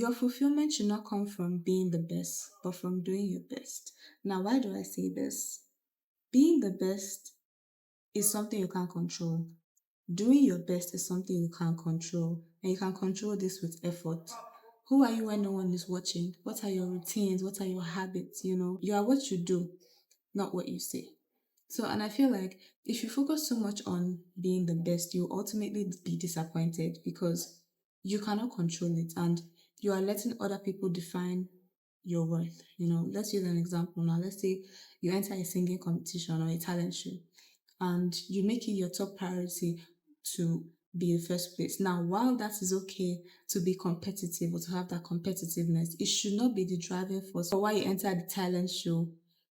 Your fulfillment should not come from being the best, but from doing your best. Now, why do I say this? Being the best is something you can't control. Doing your best is something you can't control, and you can control this with effort. Who are you when no one is watching? What are your routines? What are your habits? You are what you do, not what you say. So, and I feel like if you focus too much on being the best, you'll ultimately be disappointed because you cannot control it and you are letting other people define your worth. Let's use an example now. Let's say you enter a singing competition or a talent show and you make it your top priority to be in first place. Now, while that is okay to be competitive or to have that competitiveness, it should not be the driving force for why you enter the talent show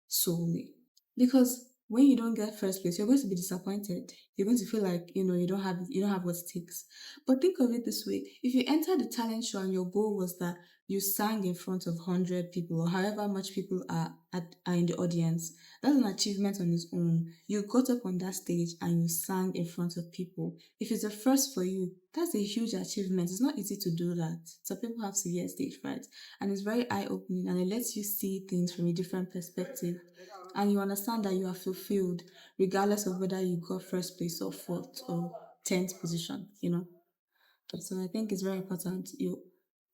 solely. Because when you don't get first place, you're going to be disappointed. You're going to feel like you don't have what it takes. But think of it this way: if you enter the talent show and your goal was that you sang in front of 100 people or however much people are in the audience, that's an achievement on its own. You got up on that stage and you sang in front of people. If it's a first for you, that's a huge achievement. It's not easy to do that. So people have severe stage fright, and it's very eye opening and it lets you see things from a different perspective and you understand that you are fulfilled regardless of whether you got first place or fourth or 10th position. So I think it's very important you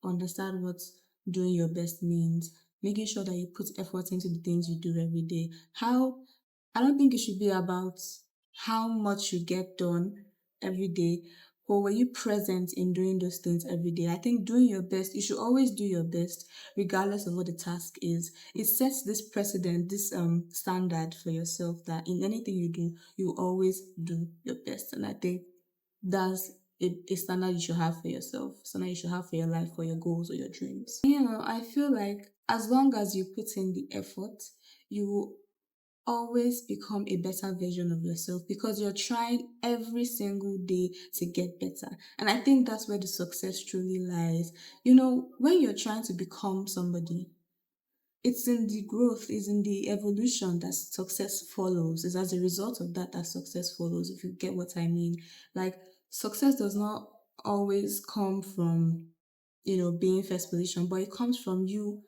understand what doing your best means, making sure that you put effort into the things you do every day. I don't think it should be about how much you get done every day, but were you present in doing those things every day? I think doing your best, you should always do your best regardless of what the task is. It sets this precedent, this standard for yourself that in anything you do, you always do your best. And I think that's a standard you should have for yourself, standard you should have for your life, for your goals or your dreams. I feel like as long as you put in the effort, you will always become a better version of yourself because you're trying every single day to get better. And I think that's where the success truly lies. When you're trying to become somebody, it's in the growth, it's in the evolution that success follows. It's as a result of that success follows, if you get what I mean. Like, success does not always come from, being first position, but it comes from you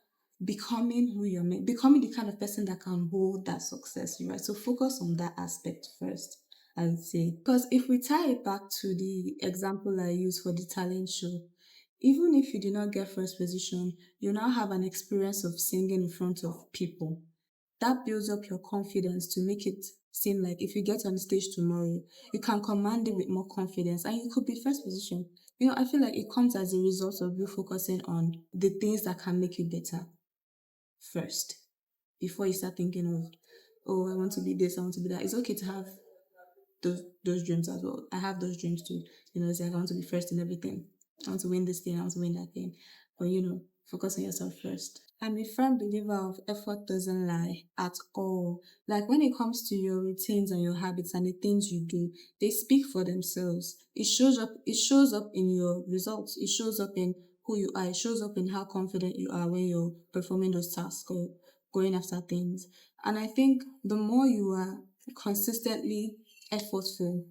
becoming who you're meant, becoming the kind of person that can hold that success, right? So focus on that aspect first, I would say. Because if we tie it back to the example I used for the talent show, even if you did not get first position, you now have an experience of singing in front of people. That builds up your confidence to make it seem like if you get on stage tomorrow, you can command it with more confidence and you could be first position. I feel like it comes as a result of you focusing on the things that can make you better first before you start thinking of, oh, I want to be this, I want to be that. It's okay to have those dreams as well. I have those dreams too. It's like I want to be first in everything. I want to win this thing, I want to win that thing. But focus on yourself first. I'm a firm believer of effort doesn't lie at all. Like when it comes to your routines and your habits and the things you do, they speak for themselves. It shows up in your results. It shows up in who you are. It shows up in how confident you are when you're performing those tasks or going after things. And I think the more you are consistently effortful,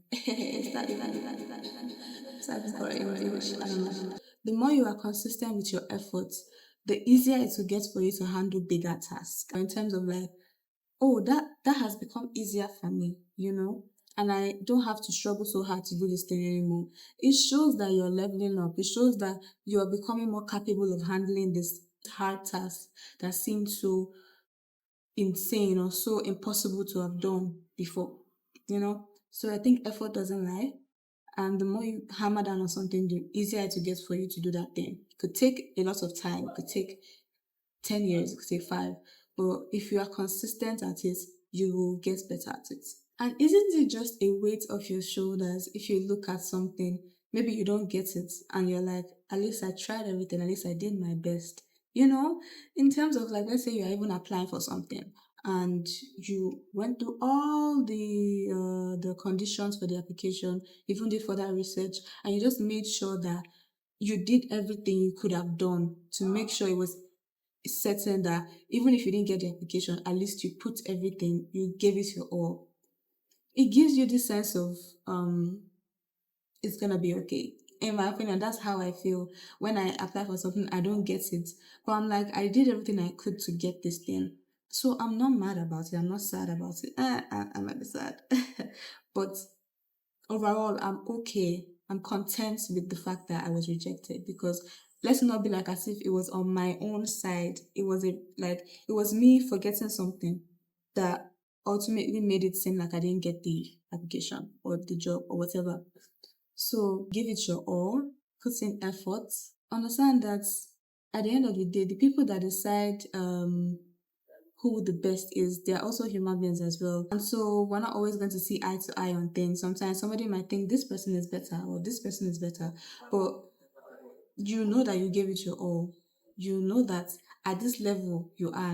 the more you are consistent with your efforts, the easier it will get for you to handle bigger tasks. In terms of like, oh, that has become easier for me, and I don't have to struggle so hard to do this thing anymore. It shows that you're leveling up. It shows that you are becoming more capable of handling this hard task that seemed so insane or so impossible to have done before. So I think effort doesn't lie. And the more you hammer down on something, the easier it will get for you to do that thing. It could take a lot of time. It could take 10 years, it could take 5. But if you are consistent at it, you will get better at it. And isn't it just a weight off your shoulders if you look at something, maybe you don't get it, and you're like, at least I tried everything, at least I did my best. In terms of like, let's say you're even applying for something and you went through all the conditions for the application, even did further research, and you just made sure that you did everything you could have done to make sure it was certain that even if you didn't get the application, at least you put everything, you gave it your all. It gives you this sense of it's gonna be okay. In my opinion, that's how I feel when I apply for something, I don't get it. But I'm like, I did everything I could to get this thing. So I'm not mad about it. I'm not sad about it. I might be sad. But overall, I'm okay. I'm content with the fact that I was rejected because let's not be like as if it was on my own side. It was it was me forgetting something that ultimately made it seem like I didn't get the application or the job or whatever. So give it your all, put in effort. Understand that at the end of the day, the people that decide who the best is, they're also human beings as well. And so we're not always going to see eye to eye on things. Sometimes somebody might think this person is better or this person is better, but you know that you gave it your all. You know that at this level you are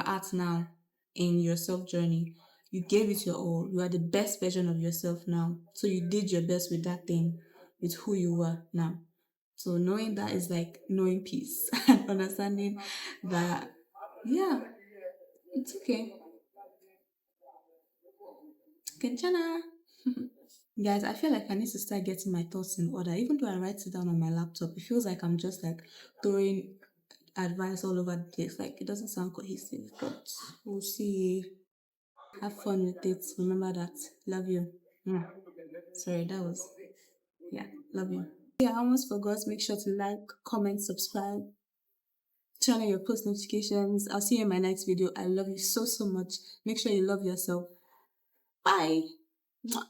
at now in your self journey, you gave it your all. You are the best version of yourself now. So you did your best with that thing, with who you were now. So knowing that is like knowing peace and understanding that, yeah, it's okay. Kenchana. Guys, I feel like I need to start getting my thoughts in order. Even though I write it down on my laptop, it feels like I'm just like throwing advice all over the place. Like it doesn't sound cohesive, but we'll see. Have fun with it. Remember that. Love you. Mm. Sorry, that was, yeah, love you. Yeah, I almost forgot. Make sure to like, comment, subscribe, turn on your post notifications. I'll see you in my next video. I love you so, so much. Make sure you love yourself. Bye. Mwah.